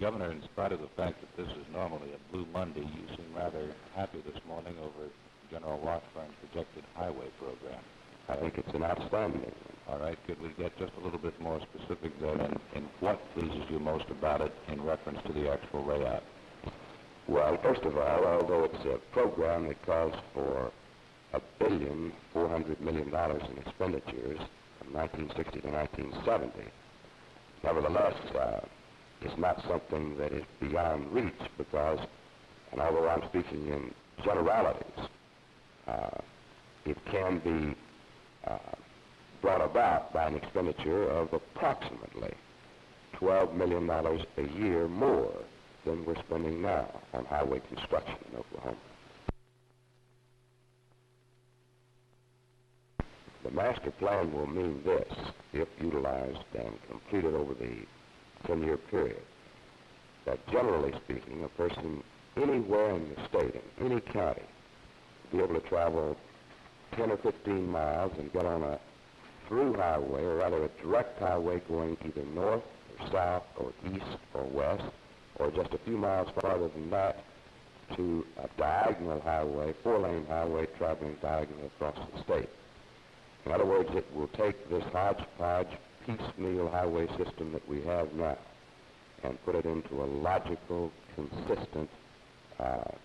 Governor, in spite of the fact that this is normally a Blue Monday, you seem rather happy this morning over General Washburn's projected highway program. I think it's an outstanding. All right, could we get just a little bit more specific then in what pleases you most about it in reference to the actual layout? Well, first of all, although it's a program that calls for $1.4 billion in expenditures from 1960 to 1970, nevertheless, it's not something that is beyond reach because, and although I'm speaking in generalities, it can be brought about by an expenditure of approximately $12 million a year more than we're spending now on highway construction in Oklahoma. The master plan will mean this, if utilized and completed over the 10-year period, that generally speaking, a person anywhere in the state, in any county, will be able to travel 10 or 15 miles and get on a through highway, or rather a direct highway going either north or south or east or west, or just a few miles farther than that to a diagonal highway, 4-lane highway traveling diagonally across the state. In other words, it will take this hodgepodge, piecemeal highway system that we have now and put it into a logical, consistent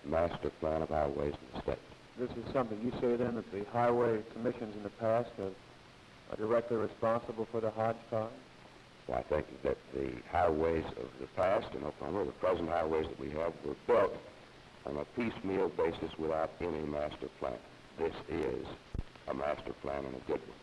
master plan of highways in the state. This is something you say then that the highway commissions in the past are directly responsible for the hodgepodge? Well, I think that the highways of the past in Oklahoma, the present highways that we have, were built on a piecemeal basis without any master plan. This is a master plan and a good one.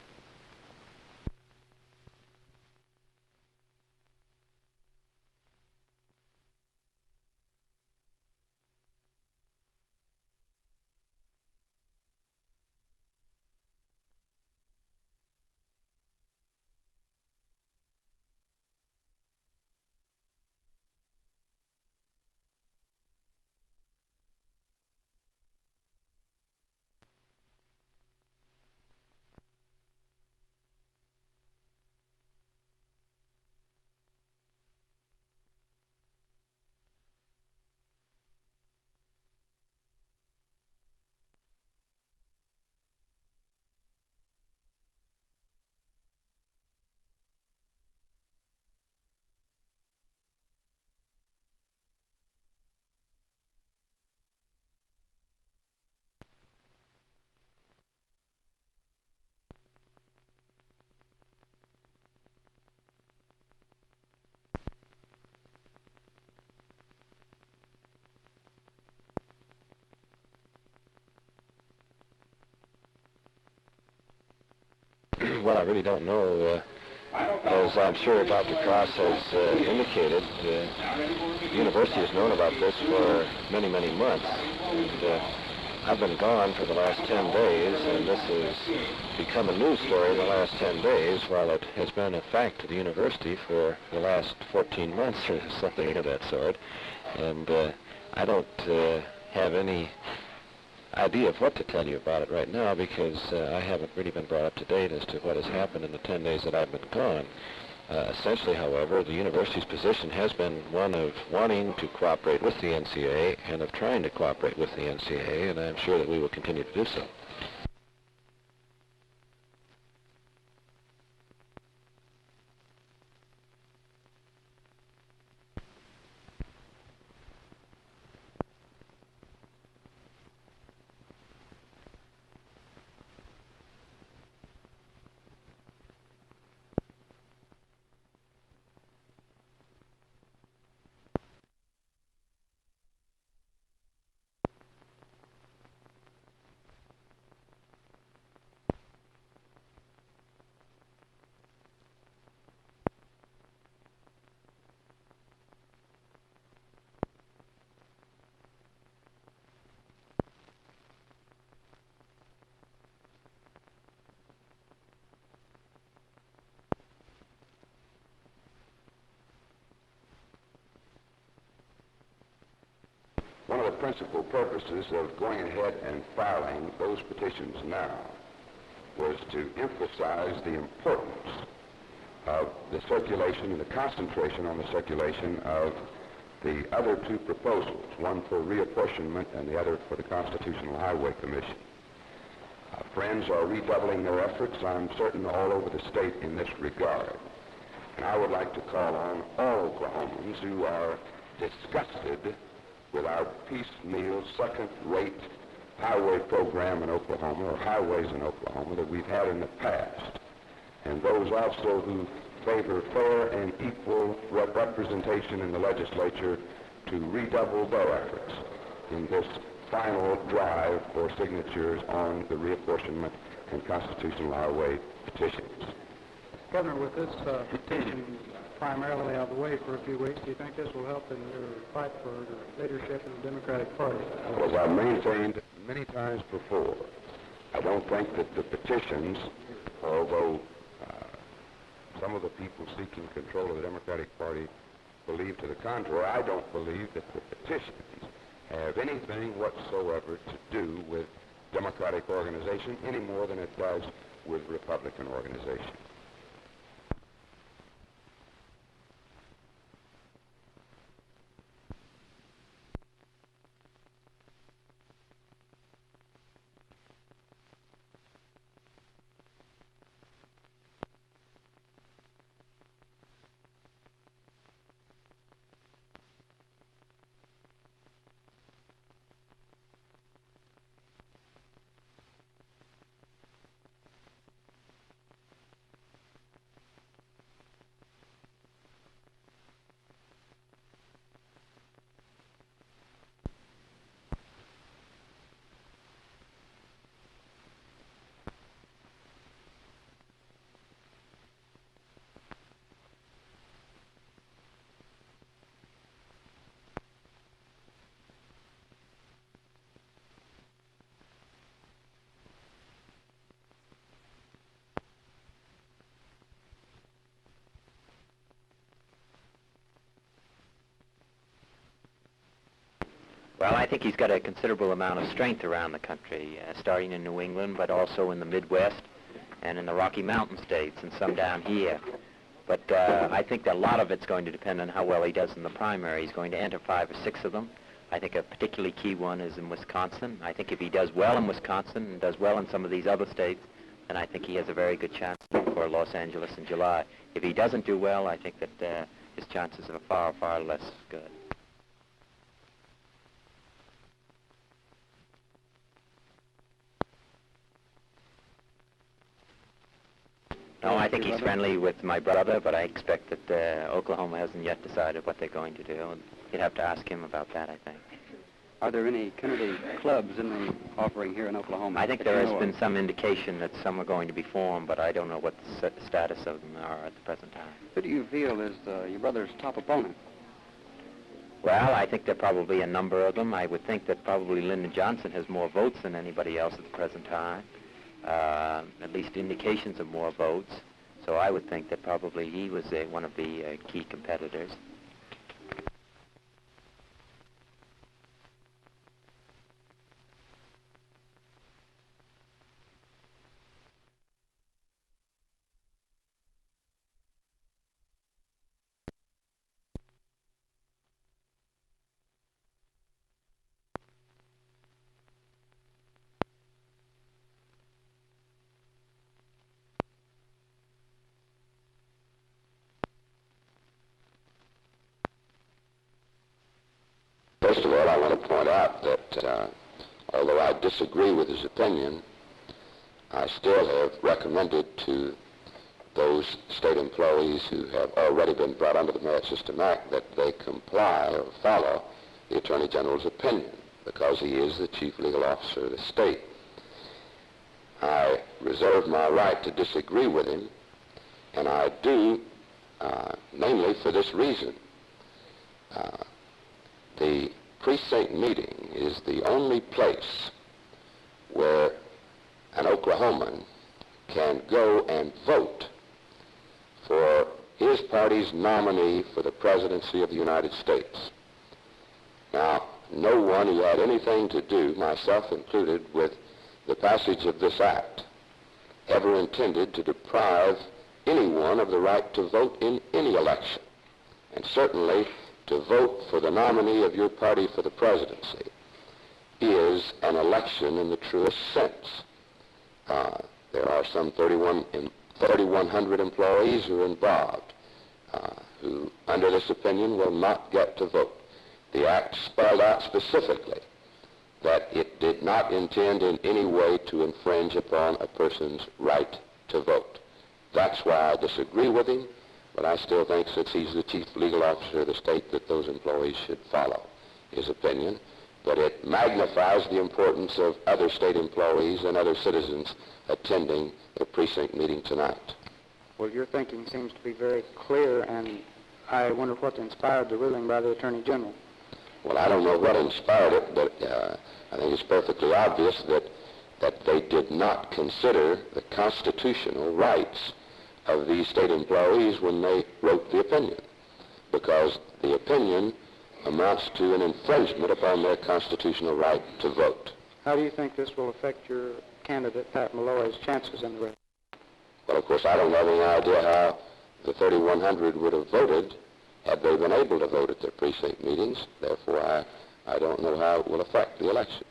Well, I really don't know, as I'm sure Dr. Cross has indicated. The university has known about this for many, many months. And I've been gone for the last 10 days, and this has become a news story in the last 10 days, while it has been a fact to the university for the last 14 months or something of that sort. And I don't have any idea of what to tell you about it right now because I haven't really been brought up to date as to what has happened in the 10 days that I've been gone. Essentially, however, the university's position has been one of wanting to cooperate with the NCA and of trying to cooperate with the NCA, and I'm sure that we will continue to do so. One of the principal purposes of going ahead and filing those petitions now was to emphasize the importance of the circulation and the concentration on the circulation of the other two proposals, one for reapportionment and the other for the Constitutional Highway Commission. Friends are redoubling their efforts, I'm certain, all over the state in this regard. And I would like to call on all Oklahomans who are disgusted with our piecemeal, second-rate highway program in Oklahoma, or highways in Oklahoma, that we've had in the past, and those also who favor fair and equal representation in the legislature to redouble their efforts in this final drive for signatures on the reapportionment and constitutional highway petitions. Governor, with this petition primarily out of the way for a few weeks, do you think this will help in your fight for the leadership in the Democratic Party? As I've maintained many times before, I don't think that the petitions, although some of the people seeking control of the Democratic Party believe to the contrary, I don't believe that the petitions have anything whatsoever to do with Democratic organization any more than it does with Republican organization. Well, I think he's got a considerable amount of strength around the country, starting in New England, but also in the Midwest and in the Rocky Mountain states and some down here. But I think that a lot of it's going to depend on how well he does in the primary. He's going to enter 5 or 6 of them. I think a particularly key one is in Wisconsin. I think if he does well in Wisconsin and does well in some of these other states, then I think he has a very good chance for Los Angeles in July. If he doesn't do well, I think that his chances are far, far less good. No, I think he's friendly with my brother, but I expect that Oklahoma hasn't yet decided what they're going to do. You'd have to ask him about that, I think. Are there any Kennedy clubs in the offering here in Oklahoma? I think there has been some indication that some are going to be formed, but I don't know what the status of them are at the present time. Who do you feel is your brother's top opponent? Well, I think there are probably a number of them. I would think that probably Lyndon Johnson has more votes than anybody else at the present time. At least indications of more votes. So I would think that probably he was one of the key competitors. First of all, I want to point out that although I disagree with his opinion, I still have recommended to those state employees who have already been brought under the Merit System Act that they comply or follow the Attorney General's opinion, because he is the chief legal officer of the state. I reserve my right to disagree with him, and I do mainly for this reason. The precinct meeting is the only place where an Oklahoman can go and vote for his party's nominee for the presidency of the United States. Now, no one who had anything to do, myself included, with the passage of this act ever intended to deprive anyone of the right to vote in any election. And certainly to vote for the nominee of your party for the presidency is an election in the truest sense. There are some 3,100 employees who are involved, who, under this opinion, will not get to vote. The Act spelled out specifically that it did not intend in any way to infringe upon a person's right to vote. That's why I disagree with him, but I still think, since he's the chief legal officer of the state, that those employees should follow his opinion. But it magnifies the importance of other state employees and other citizens attending the precinct meeting tonight. Well, your thinking seems to be very clear, and I wonder what inspired the ruling by the Attorney General. Well, I don't know what inspired it, but I think it's perfectly obvious that they did not consider the constitutional rights of these state employees when they wrote the opinion, because the opinion amounts to an infringement upon their constitutional right to vote. How do you think this will affect your candidate, Pat Malloy's chances in the race? Well, of course, I don't have any idea how the 3,100 would have voted had they been able to vote at their precinct meetings. Therefore, I don't know how it will affect the election.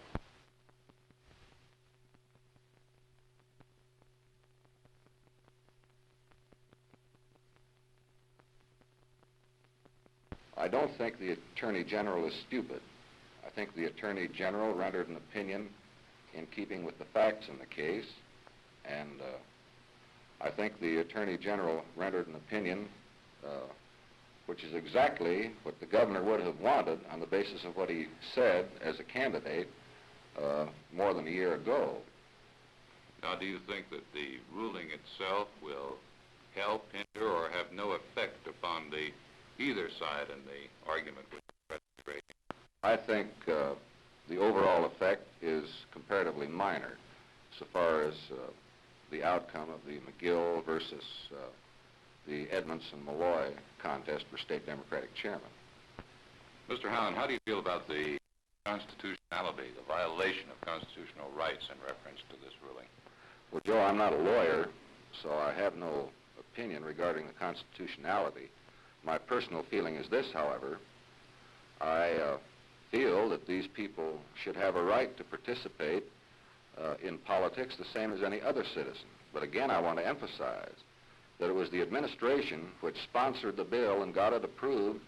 I don't think the Attorney General is stupid. I think the Attorney General rendered an opinion in keeping with the facts in the case, and I think the Attorney General rendered an opinion which is exactly what the governor would have wanted on the basis of what he said as a candidate more than a year ago. Now, do you think that the ruling itself will help, hinder, or have no effect upon either side in the argument with the registration? I think the overall effect is comparatively minor so far as the outcome of the McGill versus the Edmondson-Malloy contest for state Democratic chairman. Mr. Howell, how do you feel about the constitutionality, the violation of constitutional rights in reference to this ruling? Well, Joe, I'm not a lawyer, so I have no opinion regarding the constitutionality. My personal feeling is this, however. I feel that these people should have a right to participate in politics the same as any other citizen. But again, I want to emphasize that it was the administration which sponsored the bill and got it approved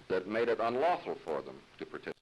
that made it unlawful for them to participate.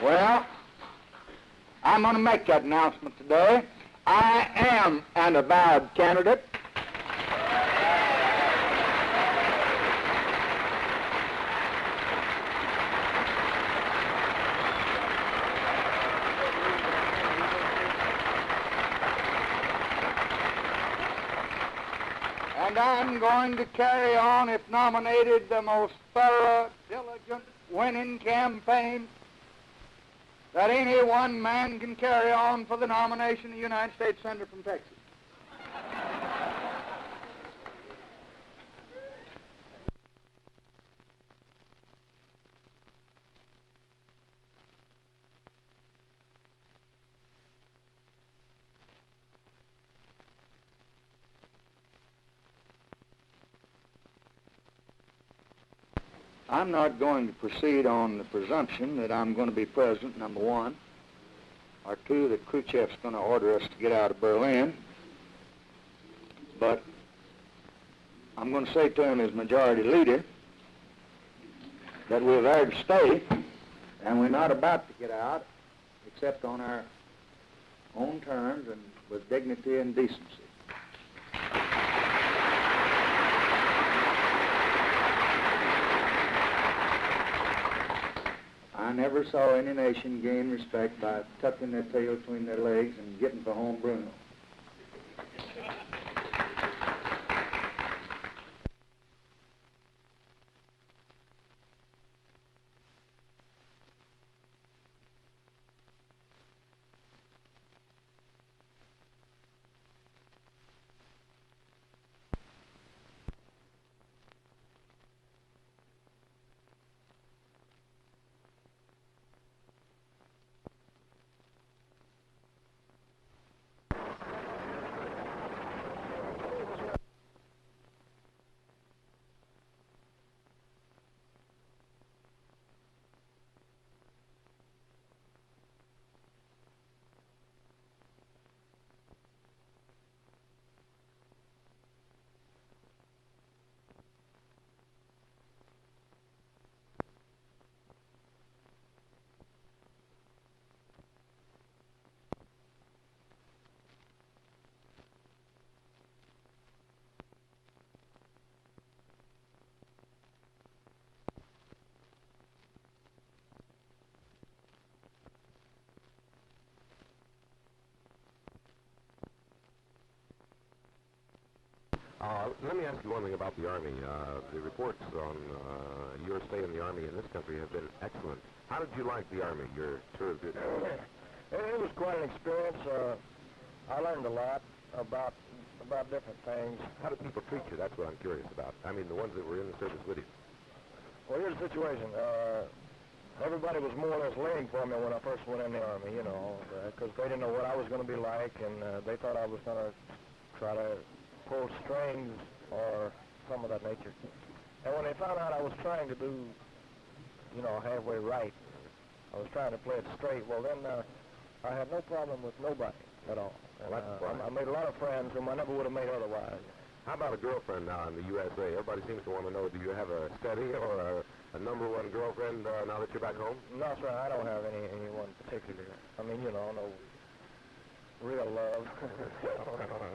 Well, I'm going to make that announcement today. I am an avowed candidate. And I'm going to carry on, if nominated, the most thorough, diligent, winning campaign that any one man can carry on for the nomination of the United States Senator from Texas. I'm not going to proceed on the presumption that I'm going to be president, number one, or two, that Khrushchev's going to order us to get out of Berlin. But I'm going to say to him as majority leader that we're there to stay, and we're not about to get out except on our own terms and with dignity and decency. I never saw any nation gain respect by tucking their tail between their legs and getting for home Bruno. Let me ask you one thing about the Army. The reports on your stay in the Army in this country have been excellent. How did you like the Army, your tour of duty? It was quite an experience. I learned a lot about different things. How did people treat you? That's what I'm curious about. I mean, the ones that were in the service with you. Well, here's the situation. Everybody was more or less laying for me when I first went in the Army, you know, because they didn't know what I was going to be like, and they thought I was going to try to pull strings or some of that nature. And when they found out I was trying to do, you know, halfway right, I was trying to play it straight, well then I had no problem with nobody at all. And, I made a lot of friends whom I never would have made otherwise. How about a girlfriend now in the USA? Everybody seems to want to know, do you have a steady or a number one girlfriend now that you're back home? No, sir, I don't have anyone particular. I mean, you know, no real love.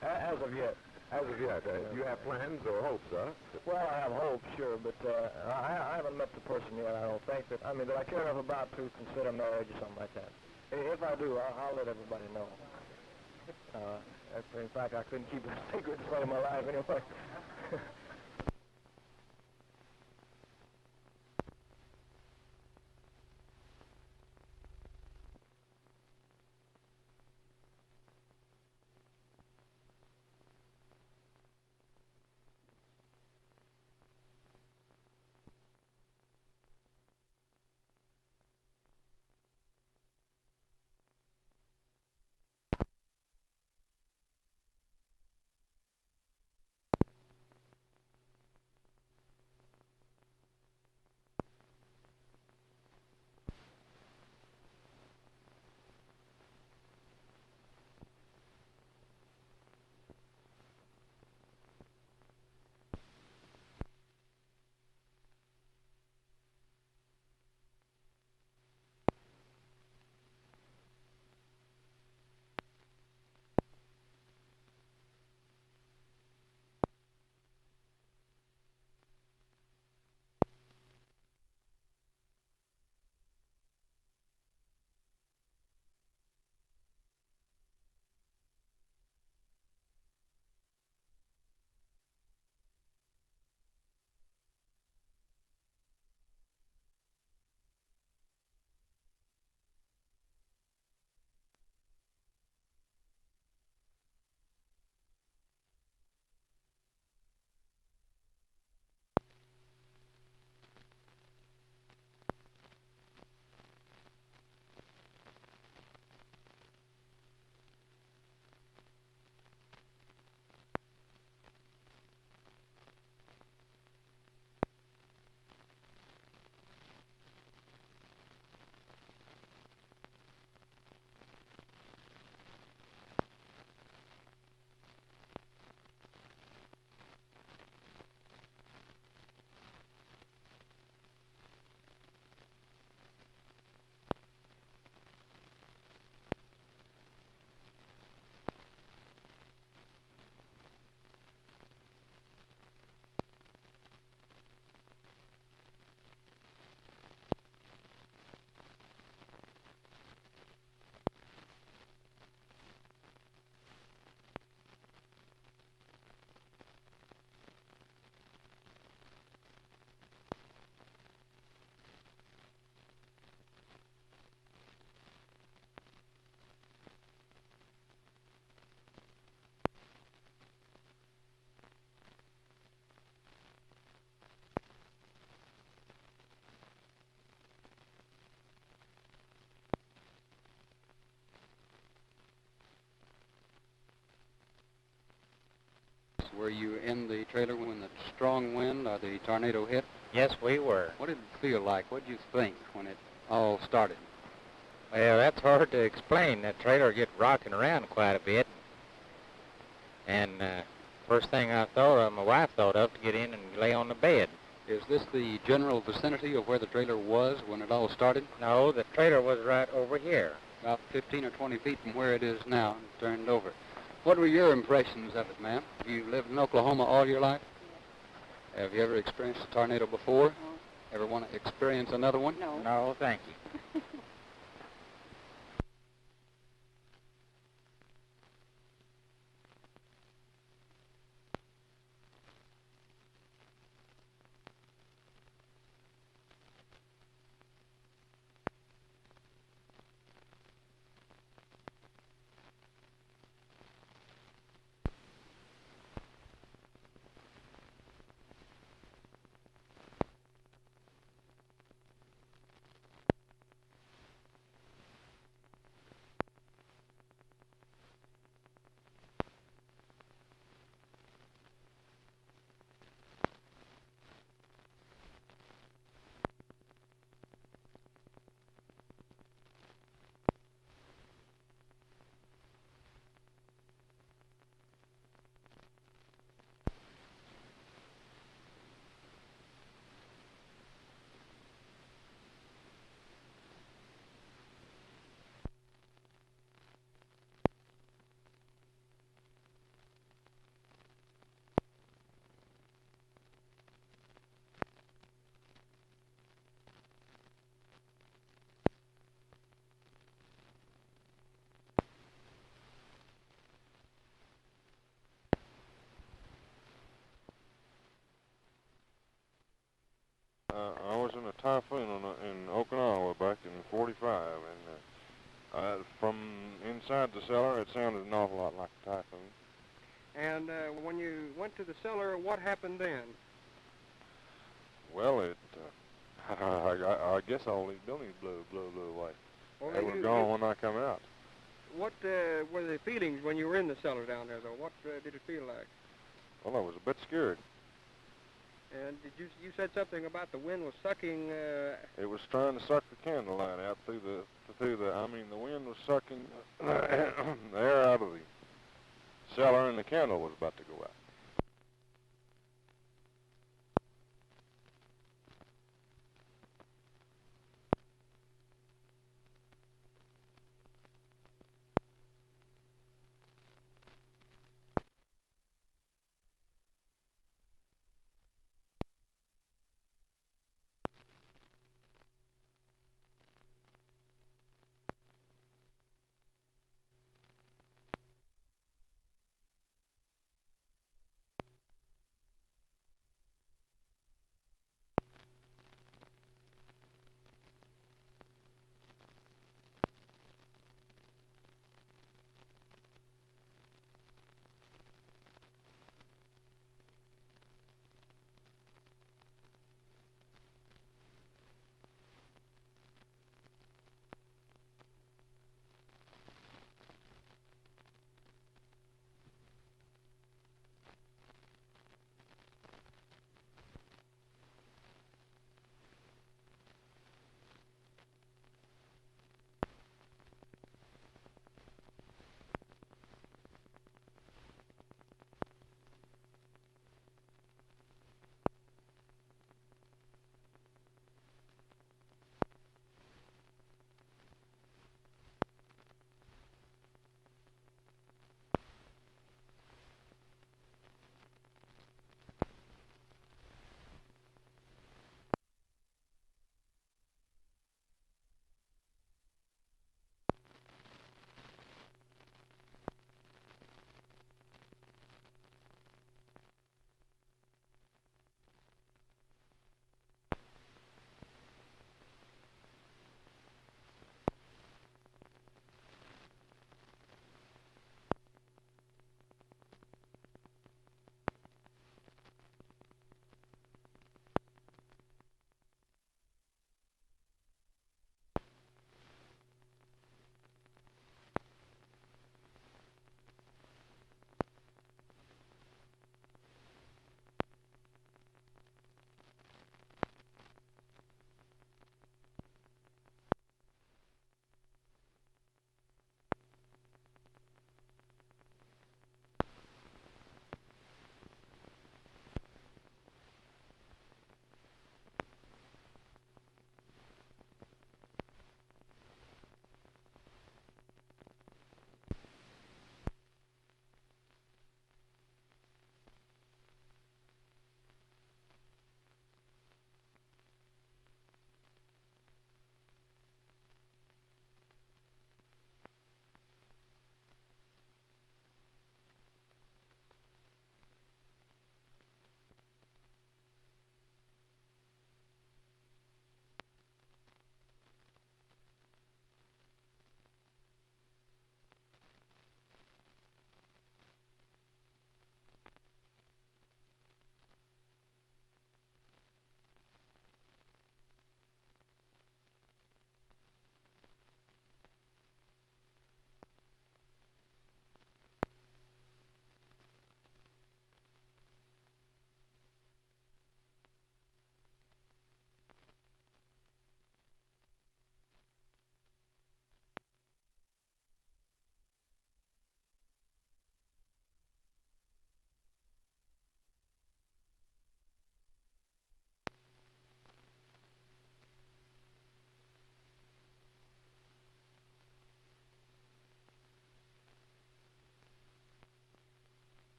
As of yet. As of yet. Do you have plans or hopes, huh? Well, I have hopes, sure, but I haven't met the person yet, I don't think. That I care enough about to consider marriage or something like that. If I do, I'll let everybody know. In fact, I couldn't keep it a secret to save my life anyway. Were you in the trailer when the strong wind or the tornado hit? Yes, we were. What did it feel like? What did you think when it all started? Well, that's hard to explain. That trailer get rocking around quite a bit. And first thing I thought of, my wife thought of, to get in and lay on the bed. Is this the general vicinity of where the trailer was when it all started? No, the trailer was right over here. About 15 or 20 feet from where it is now, and turned over. What were your impressions of it, ma'am? Have you lived in Oklahoma all your life? Have you ever experienced a tornado before? No. Ever want to experience another one? No. No, thank you. I was in a typhoon in Okinawa back in '45, and from inside the cellar, it sounded an awful lot like a typhoon. And when you went to the cellar, what happened then? Well, I guess all these buildings blew away. Well, They were gone when I come out. What were the feelings when you were in the cellar down there, though? What did it feel like? Well, I was a bit scared. And did you said something about the wind was sucking? It was trying to suck the candlelight out through the. I mean, the wind was sucking the air out of the cellar, and the candle was about to go out.